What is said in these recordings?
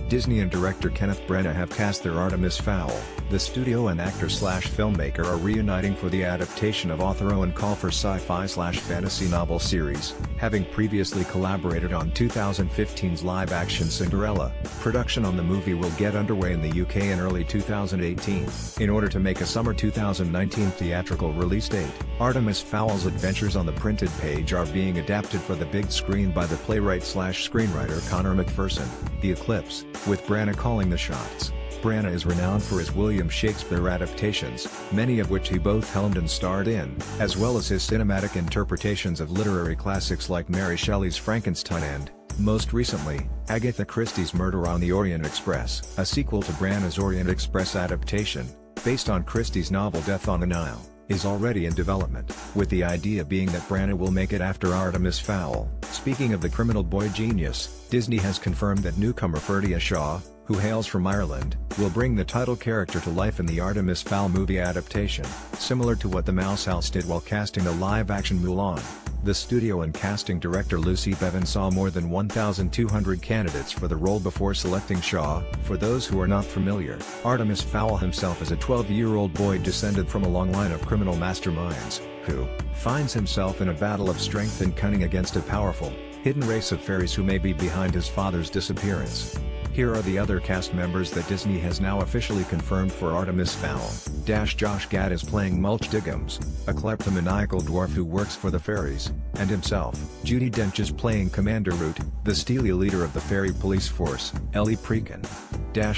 Disney and director Kenneth Branagh have cast their Artemis Fowl. The studio and actor-slash-filmmaker are reuniting for the adaptation of author Owen Colfer's sci-fi/fantasy novel series, having previously collaborated on 2015's live-action Cinderella. Production on the movie will get underway in the UK in early 2018, in order to make a summer 2019 theatrical release date. Artemis Fowl's adventures on the printed page are being adapted for the big screen by the playwright/screenwriter Connor McPherson. The Eclipse, with Branagh calling the shots. Branagh is renowned for his William Shakespeare adaptations, many of which he both helmed and starred in, as well as his cinematic interpretations of literary classics like Mary Shelley's Frankenstein and, most recently, Agatha Christie's Murder on the Orient Express. A sequel to Branagh's Orient Express adaptation, based on Christie's novel Death on the Nile, is already in development, with the idea being that Branagh will make it after Artemis Fowl. Speaking of the criminal boy genius, Disney has confirmed that newcomer Ferdia Shaw, who hails from Ireland, will bring the title character to life in the Artemis Fowl movie adaptation, similar to what the Mouse House did while casting the live-action Mulan. The studio and casting director Lucy Bevan saw more than 1,200 candidates for the role before selecting Shaw. For those who are not familiar, Artemis Fowl himself is a 12-year-old boy descended from a long line of criminal masterminds, who finds himself in a battle of strength and cunning against a powerful, hidden race of fairies who may be behind his father's disappearance. Here are the other cast members that Disney has now officially confirmed for Artemis Fowl. Josh Gad is playing Mulch Diggums, a kleptomaniacal dwarf who works for the fairies, and himself. Judi Dench is playing Commander Root, the steely leader of the fairy police force. Ellie Prekin.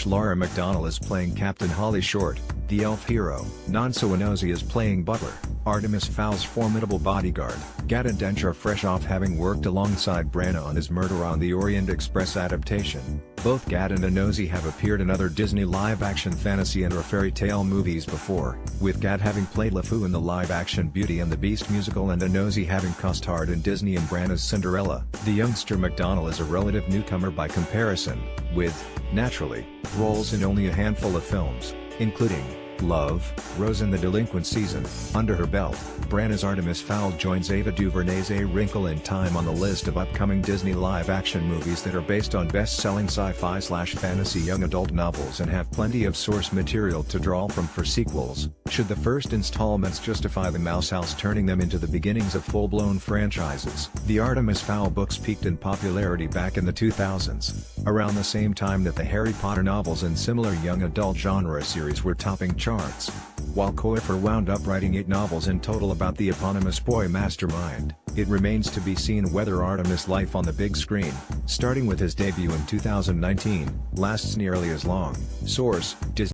Laura McDonnell is playing Captain Holly Short, the elf hero. Nonso Anozie is playing Butler, Artemis Fowl's formidable bodyguard. Gad and Dench are fresh off having worked alongside Branagh on his Murder on the Orient Express adaptation. Both Gad and Anozie have appeared in other Disney live-action fantasy and/or fairy tale movies before, with Gad having played LeFou in the live-action Beauty and the Beast musical and Anozie having co-starred in Disney and Branagh's Cinderella. The youngster McDonnell is a relative newcomer by comparison, with, naturally, roles in only a handful of films, including Love, Rose and the Delinquent Season. Under her belt, Branagh's Artemis Fowl joins Ava DuVernay's A Wrinkle in Time on the list of upcoming Disney live-action movies that are based on best-selling sci-fi/fantasy young adult novels and have plenty of source material to draw from for sequels, should the first installments justify the Mouse House turning them into the beginnings of full-blown franchises. The Artemis Fowl books peaked in popularity back in the 2000s, around the same time that the Harry Potter novels and similar young adult genre series were topping charts. While Colfer wound up writing 8 novels in total about the eponymous boy mastermind, it remains to be seen whether Artemis' life on the big screen, starting with his debut in 2019, lasts nearly as long. Source: Disney.